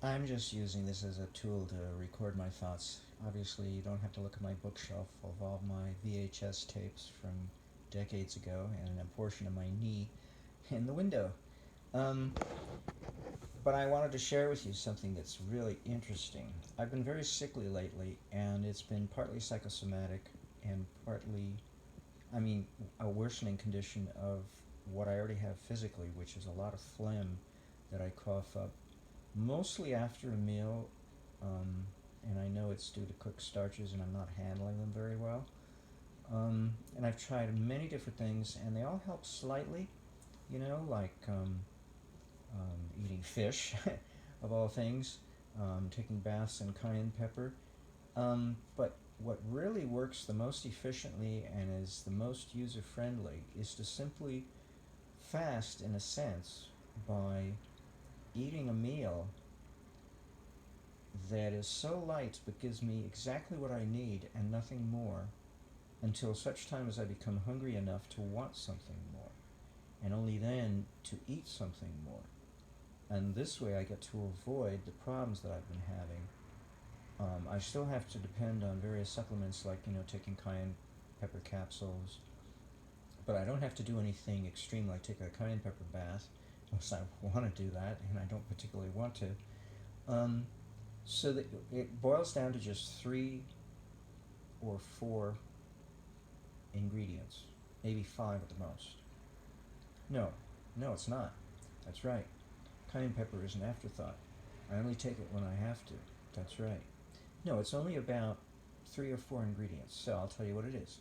I'm just using this as a tool to record my thoughts. Obviously, you don't have to look at my bookshelf of all my VHS tapes from decades ago and a portion of my knee in the window. Um, but I wanted to share with you something that's really interesting. I've been very sickly lately, and it's been partly psychosomatic and partly, I mean, a worsening condition of what I already have physically, which is a lot of phlegm that I cough up mostly after a meal, um, and I know it's due to cooked starches and I'm not handling them very well. And I've tried many different things, and they all help slightly, like eating fish, of all things, taking baths in cayenne pepper. But what really works the most efficiently and is the most user friendly is to simply fast, in a sense, by eating a meal that is so light but gives me exactly what I need and nothing more until such time as I become hungry enough to want something more, and only then to eat something more. And this way I get to avoid the problems that I've been having. I still have to depend on various supplements like, taking cayenne pepper capsules, but I don't have to do anything extreme like take a cayenne pepper bath unless I want to do that, and I don't particularly want to. Um, so that it boils down to just 3 or 4 ingredients, maybe 5 at the most. No, no, it's not. That's right. Cayenne pepper is an afterthought. I only take it when I have to. That's right. No, it's only about 3 or 4 ingredients. So I'll tell you what it is.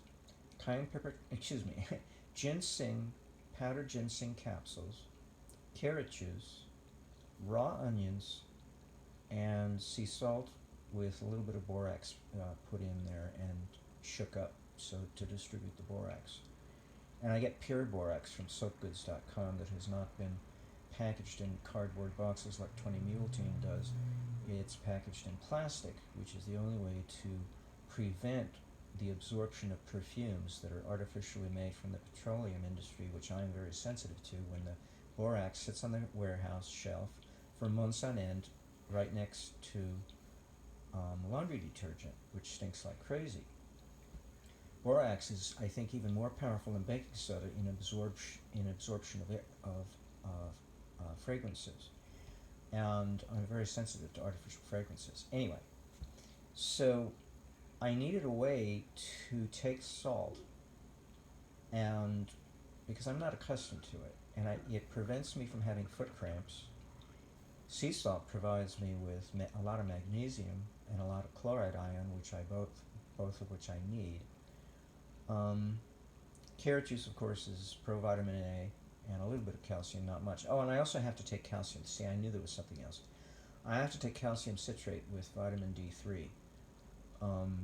Cayenne pepper, excuse me, ginseng, powdered ginseng capsules, carrot juice, raw onions, and sea salt with a little bit of borax put in there and shook up so to distribute the borax. And I get pure borax from soapgoods.com that has not been packaged in cardboard boxes like 20 Mule Team does. It's packaged in plastic, which is the only way to prevent the absorption of perfumes that are artificially made from the petroleum industry, which I'm very sensitive to when the borax sits on the warehouse shelf for months on end right next to laundry detergent, which stinks like crazy. Borax is, I think, even more powerful than baking soda in absorption of fragrances, and I'm very sensitive to artificial fragrances. Anyway, so I needed a way to take salt, and because I'm not accustomed to it, and it prevents me from having foot cramps. Sea salt provides me with a lot of magnesium and a lot of chloride ion, which I both of which I need. Um, Carrot juice, of course, is provitamin A and a little bit of calcium, not much. Oh, and I also have to take calcium. See, I knew there was something else. I have to take calcium citrate with vitamin D3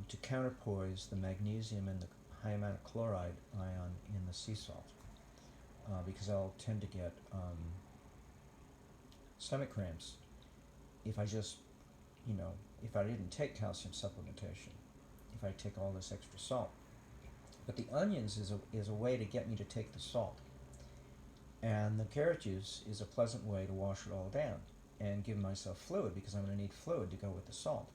to counterpoise the magnesium and the high amount of chloride ion in the sea salt, because I'll tend to get stomach cramps if I just, if I didn't take calcium supplementation, if I take all this extra salt. But the onions is a way to get me to take the salt. And the carrot juice is a pleasant way to wash it all down and give myself fluid because I'm going to need fluid to go with the salt.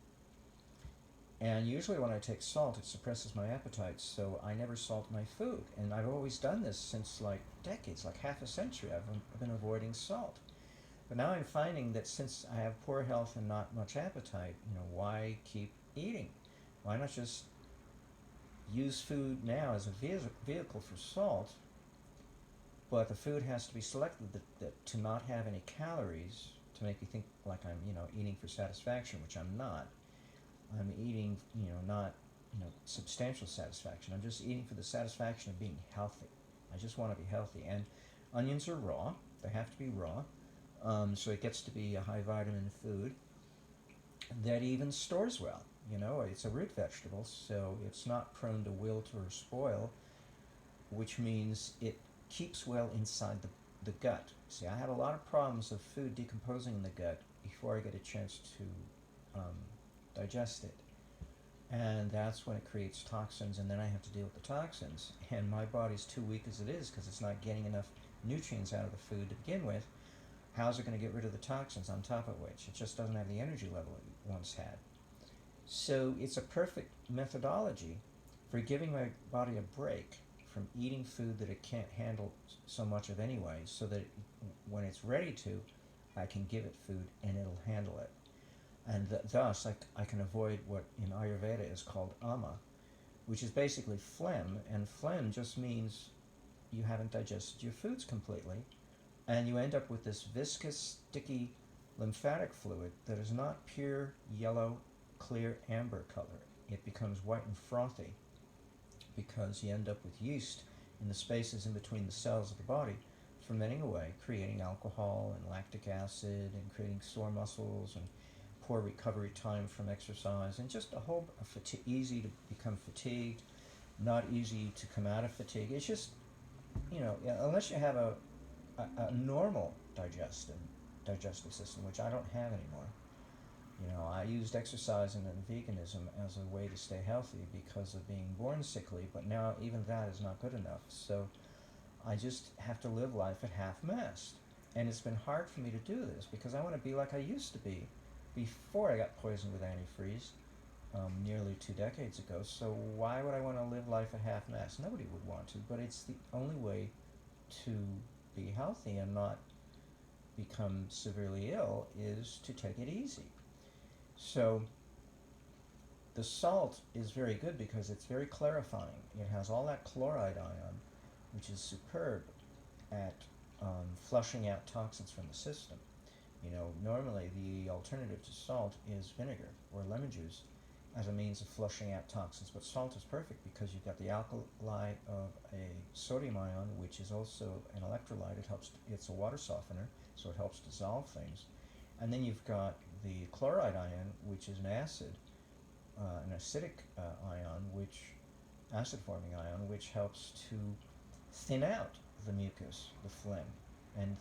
And usually when I take salt, it suppresses my appetite, so I never salt my food. And I've always done this since like decades, like half a century. I've been avoiding salt. But now I'm finding that since I have poor health and not much appetite, why keep eating? Why not just use food now as a vehicle for salt, but the food has to be selected to not have any calories to make you think like I'm, eating for satisfaction, which I'm not. I'm eating, not, substantial satisfaction. I'm just eating for the satisfaction of being healthy. I just want to be healthy. And onions are raw. They have to be raw. So it gets to be a high vitamin food that even stores well. It's a root vegetable, so it's not prone to wilt or spoil, which means it keeps well inside the gut. See, I have a lot of problems of food decomposing in the gut before I get a chance to digest it. And that's when it creates toxins, and then I have to deal with the toxins. And my body's too weak as it is because it's not getting enough nutrients out of the food to begin with. How's it going to get rid of the toxins on top of which? It just doesn't have the energy level it once had. So it's a perfect methodology for giving my body a break from eating food that it can't handle so much of anyway, so that when it's ready to, I can give it food and it'll handle it. And thus, I can avoid what in Ayurveda is called ama, which is basically phlegm, and phlegm just means you haven't digested your foods completely, and you end up with this viscous, sticky lymphatic fluid that is not pure yellow, clear amber color. It becomes white and frothy because you end up with yeast in the spaces in between the cells of the body fermenting away, creating alcohol and lactic acid and creating sore muscles and poor recovery time from exercise, and just a whole easy to become fatigued, not easy to come out of fatigue. It's just, unless you have a normal digestive system, which I don't have anymore. I used exercise and veganism as a way to stay healthy because of being born sickly, but now even that is not good enough. So I just have to live life at half-mast. And it's been hard for me to do this because I want to be like I used to be before I got poisoned with antifreeze nearly 2 decades ago. So why would I want to live life at half-mast? Nobody would want to, but it's the only way to be healthy and not become severely ill is to take it easy. So the salt is very good because it's very clarifying. It has all that chloride ion, which is superb at flushing out toxins from the system. Normally the alternative to salt is vinegar or lemon juice as a means of flushing out toxins, but salt is perfect because you've got the alkali of a sodium ion, which is also an electrolyte. It's a water softener, so it helps dissolve things. And then you've got the chloride ion, which is an acid, an acidic acid-forming ion, which helps to thin out the mucus, the phlegm, and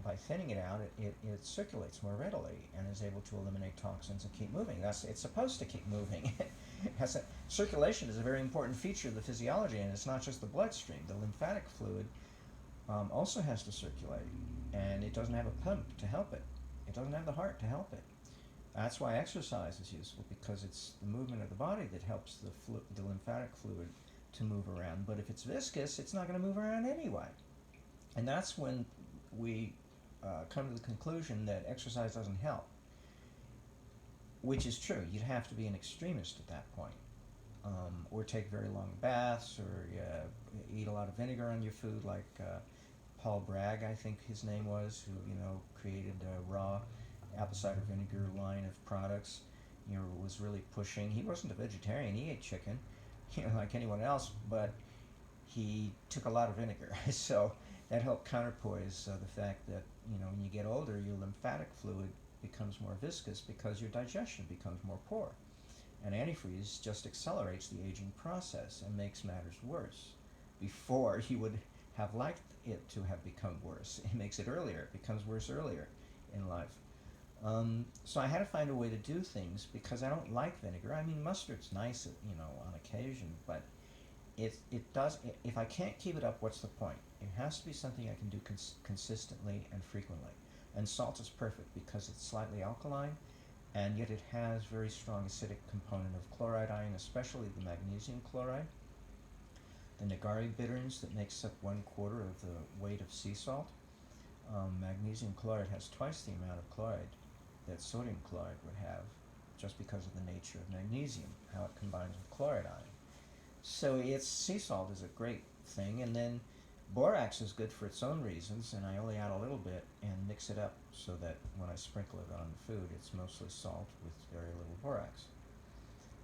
by thinning it out, it circulates more readily and is able to eliminate toxins and keep moving. It's supposed to keep moving. Circulation is a very important feature of the physiology, and it's not just the bloodstream. The lymphatic fluid also has to circulate, and it doesn't have a pump to help it. It doesn't have the heart to help it. That's why exercise is useful, because it's the movement of the body that helps the lymphatic fluid to move around. But if it's viscous, it's not going to move around anyway. And that's when we come to the conclusion that exercise doesn't help, which is true. You'd have to be an extremist at that point, or take very long baths, or eat a lot of vinegar on your food, like Paul Bragg, I think his name was, who created a raw apple cider vinegar line of products. Was really pushing. He wasn't a vegetarian. He ate chicken, like anyone else, but he took a lot of vinegar. So that helped counterpoise the fact that when you get older, your lymphatic fluid becomes more viscous because your digestion becomes more poor, and antifreeze just accelerates the aging process and makes matters worse. Before you would have liked it to have become worse, it makes it earlier. It becomes worse earlier in life. So I had to find a way to do things because I don't like vinegar. I mean, mustard's nice, on occasion, but if I can't keep it up, what's the point? It has to be something I can do consistently and frequently. And salt is perfect because it's slightly alkaline, and yet it has very strong acidic component of chloride ion, especially the magnesium chloride. The Nagari bitterns that makes up 1/4 of the weight of sea salt. Magnesium chloride has twice the amount of chloride that sodium chloride would have, just because of the nature of magnesium, how it combines with chloride ion. So sea salt is a great thing, and then borax is good for its own reasons, and I only add a little bit and mix it up so that when I sprinkle it on the food, it's mostly salt with very little borax.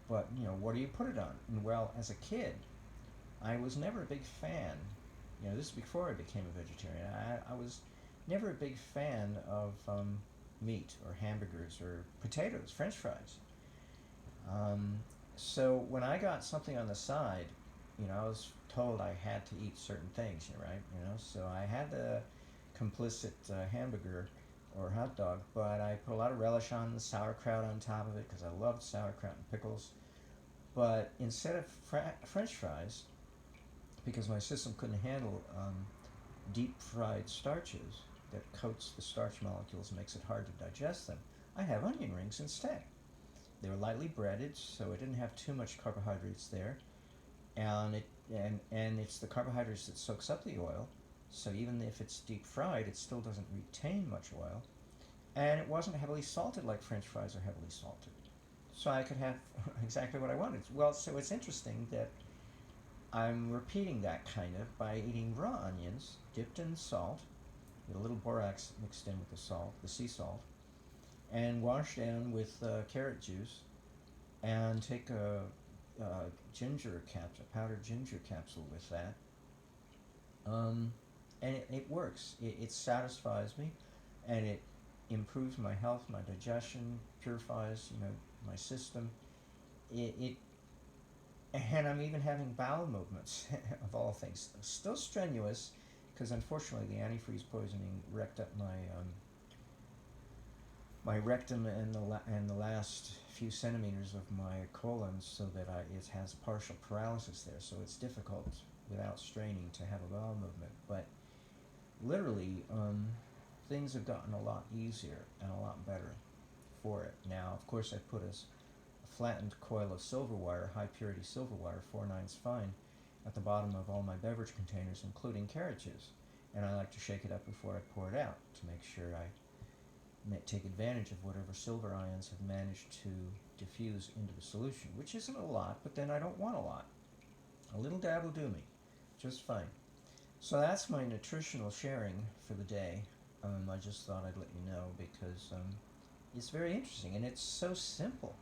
But, what do you put it on? And well, as a kid, I was never a big fan, this is before I became a vegetarian, I was never a big fan of meat or hamburgers or potatoes, French fries. So when I got something on the side, I was told I had to eat certain things, right? So I had the complicit hamburger or hot dog, but I put a lot of relish on, the sauerkraut on top of it because I loved sauerkraut and pickles. But instead of French fries, because my system couldn't handle deep fried starches, that coats the starch molecules and makes it hard to digest them, I have onion rings instead. They were lightly breaded, so it didn't have too much carbohydrates there, and it's the carbohydrates that soaks up the oil. So even if it's deep fried, it still doesn't retain much oil, and it wasn't heavily salted like French fries are heavily salted. So I could have exactly what I wanted. Well, so it's interesting that I'm repeating that kind of by eating raw onions dipped in salt with a little borax mixed in with the salt, the sea salt, and washed down with carrot juice, and take a ginger capsule, a powdered ginger capsule with that. Um, and it works. It satisfies me, and it improves my health, my digestion, purifies my system. It and I'm even having bowel movements of all things. Still strenuous, because unfortunately the antifreeze poisoning wrecked up my rectum and the last few centimeters of my colon, so that it has partial paralysis there. So it's difficult without straining to have a bowel movement. But literally, things have gotten a lot easier and a lot better for it. Now, of course, I put a flattened coil of silver wire, high purity silver wire, 4/9 fine, at the bottom of all my beverage containers, including carrot juice. And I like to shake it up before I pour it out to make sure I take advantage of whatever silver ions have managed to diffuse into the solution, which isn't a lot, but then I don't want a lot. A little dab will do me just fine. So that's my nutritional sharing for the day. I just thought I'd let you know because it's very interesting, and it's so simple.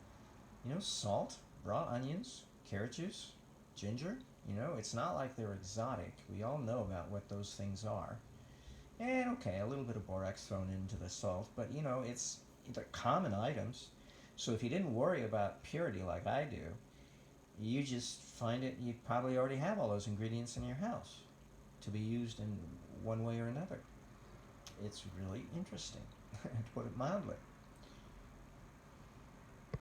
Salt, raw onions, carrot juice, ginger. It's not like they're exotic. We all know about what those things are. And okay, a little bit of borax thrown into the salt, but they're common items. So if you didn't worry about purity like I do, you just find it, you probably already have all those ingredients in your house to be used in one way or another. It's really interesting, to put it mildly.